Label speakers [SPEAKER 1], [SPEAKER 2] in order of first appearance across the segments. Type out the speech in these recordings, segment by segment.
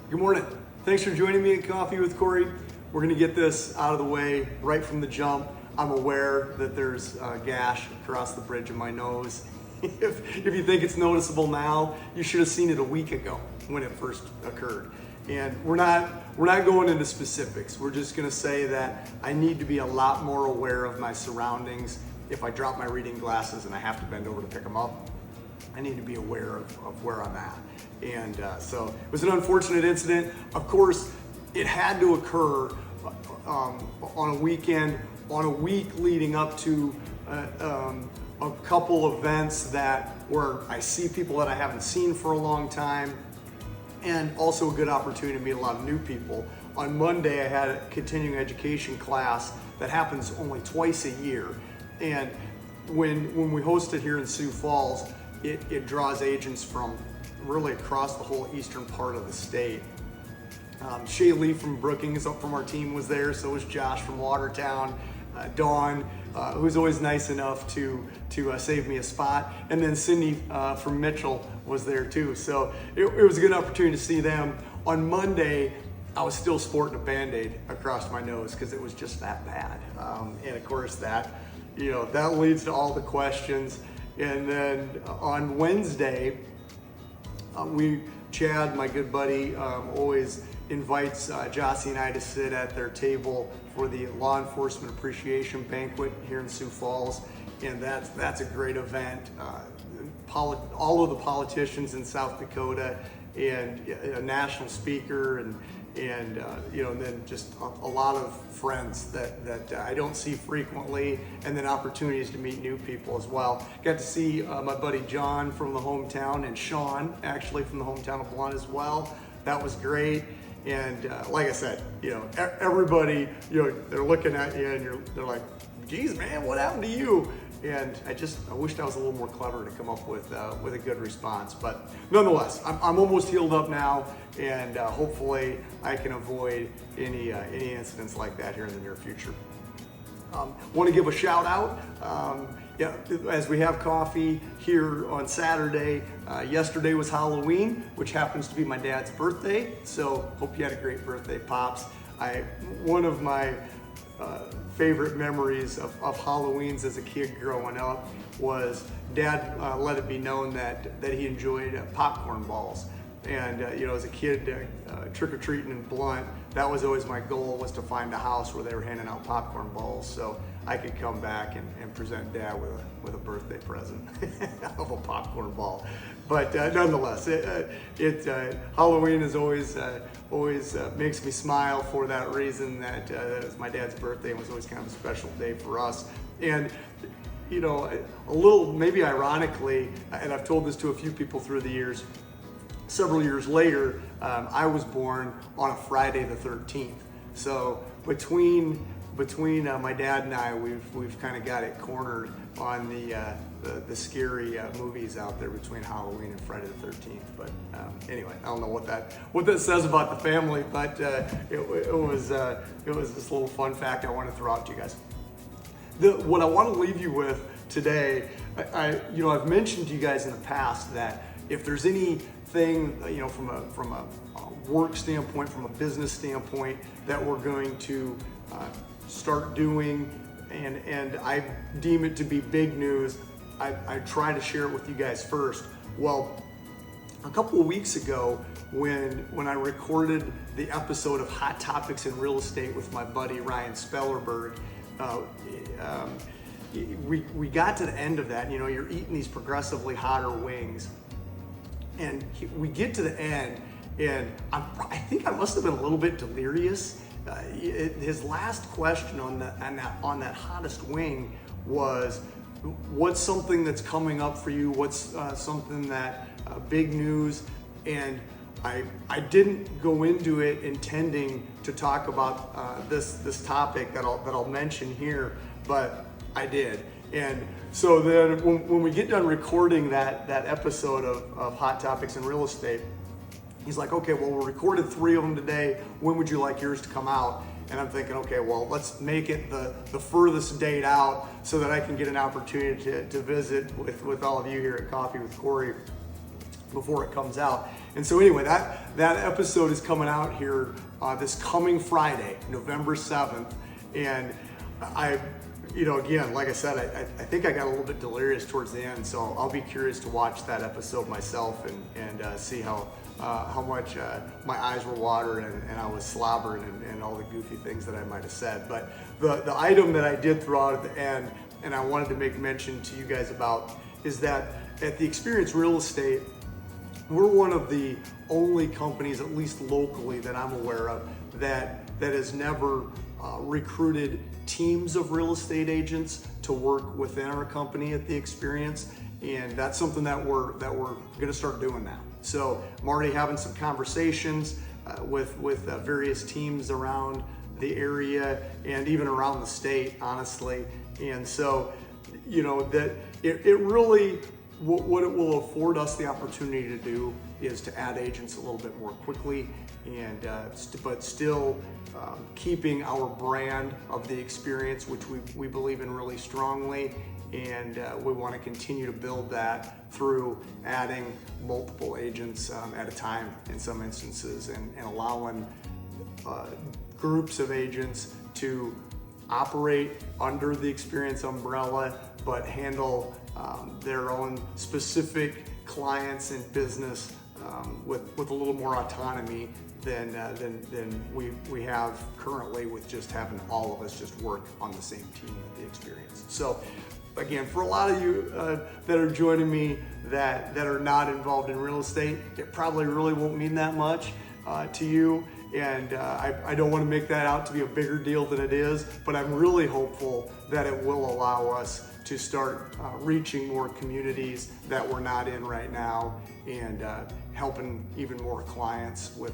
[SPEAKER 1] Good morning. Thanks for joining me at Coffee with Kory. We're going to get this out of the way right from the jump. I'm aware that there's a gash across the bridge of my nose. If you think it's noticeable now, you should have seen it a week ago when it first occurred. And we're not going into specifics. We're just going to say that I need to be a lot more aware of my surroundings. If I drop my reading glasses and I have to bend over to pick them up, I need to be aware of where I'm at. And so it was an unfortunate incident. Of course, it had to occur on a weekend, on a week leading up to a couple events where I see people that I haven't seen for a long time, and also a good opportunity to meet a lot of new people. On Monday, I had a continuing education class that happens only twice a year. And when we host it here in Sioux Falls, it draws agents from really across the whole eastern part of the state. Shay Lee from Brookings from our team was there, so was Josh from Watertown, Dawn, who's always nice enough to save me a spot, and then Cindy from Mitchell was there too. So it was a good opportunity to see them. On Monday, I was still sporting a Band-Aid across my nose because it was just that bad. And of course that leads to all the questions. And then on Wednesday, Chad, my good buddy, always invites Jossie and I to sit at their table for the Law Enforcement Appreciation Banquet here in Sioux Falls. And that's a great event. All of the politicians in South Dakota and a national speaker and then just a lot of friends that I don't see frequently, and then opportunities to meet new people as well. Got to see my buddy John from the hometown, and Sean actually from the hometown of Blunt as well. That was great. And like I said, everybody, they're looking at you and they're like, geez, man, what happened to you? And I wished I was a little more clever to come up with a good response. But nonetheless, I'm almost healed up now, and hopefully I can avoid any incidents like that here in the near future. Want to give a shout out. As we have coffee here on Saturday. Yesterday was Halloween, which happens to be my dad's birthday. So hope you had a great birthday, Pops. One of my favorite memories of Halloweens as a kid growing up was Dad let it be known that he enjoyed popcorn balls. And as a kid trick-or-treating in Blunt, that was always my goal, was to find a house where they were handing out popcorn balls so I could come back and present Dad with a birthday present of a popcorn ball. But nonetheless, Halloween is always makes me smile for that reason, that it was my dad's birthday and was always kind of a special day for us. And a little maybe ironically, and I've told this to a few people through the years, several years later, I was born on a Friday the 13th. So between my dad and I, we've kind of got it cornered on the scary movies out there between Halloween and Friday the 13th. But anyway, I don't know what that says about the family, but it was this little fun fact I want to throw out to you guys. What I want to leave you with today, I've mentioned to you guys in the past that if there's anything from a work standpoint, from a business standpoint, that we're going to start doing, and I deem it to be big news, I try to share it with you guys first. Well, a couple of weeks ago, when I recorded the episode of Hot Topics in Real Estate with my buddy Ryan Spellerberg, we got to the end of that. You're eating these progressively hotter wings, and we get to the end, and I think I must have been a little bit delirious. His last question on that hottest wing was, what's something that's coming up for you? What's something that big news? And I didn't go into it intending to talk about this topic that I'll mention here, but I did. And so then when we get done recording that episode of Hot Topics in Real Estate, he's like, okay, well, we recorded 3 of them today. When would you like yours to come out? And I'm thinking, okay, well, let's make it the furthest date out so that I can get an opportunity to visit with all of you here at Coffee with Kory. before it comes out. And so anyway, that episode is coming out here this coming Friday, November 7th. And again, like I said, I think I got a little bit delirious towards the end, so I'll be curious to watch that episode myself and see how much my eyes were watering and I was slobbering and all the goofy things that I might have said. But the item that I did throw out at the end, and I wanted to make mention to you guys about, is that at the Experience Real Estate, we're one of the only companies, at least locally, that I'm aware of, that has never recruited teams of real estate agents to work within our company at the Experience, and that's something that we're going to start doing now. So I'm already having some conversations with various teams around the area and even around the state, honestly. And so, that it really, what it will afford us the opportunity to do is to add agents a little bit more quickly, and but still keeping our brand of the Experience, which we believe in really strongly, and we want to continue to build that through adding multiple agents at a time in some instances, and allowing groups of agents to operate under the Experience umbrella, but handle their own specific clients and business with a little more autonomy than we have currently, with just having all of us just work on the same team at the Experience. So again, for a lot of you that are joining me that are not involved in real estate, it probably really won't mean that much to you. And I don't want to make that out to be a bigger deal than it is, but I'm really hopeful that it will allow us to start reaching more communities that we're not in right now, and helping even more clients with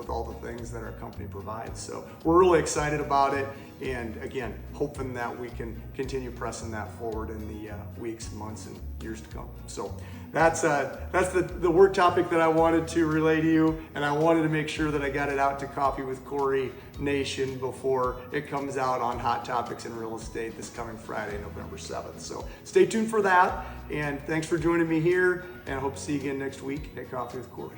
[SPEAKER 1] all the things that our company provides. So we're really excited about it, and again, hoping that we can continue pressing that forward in the weeks, months, and years to come. So that's the work topic that I wanted to relay to you, and I wanted to make sure that I got it out to Coffee with Kory Nation before it comes out on Hot Topics in Real Estate this coming Friday, November 7th. So stay tuned for that, and thanks for joining me here, and I hope to see you again next week at Coffee with Kory.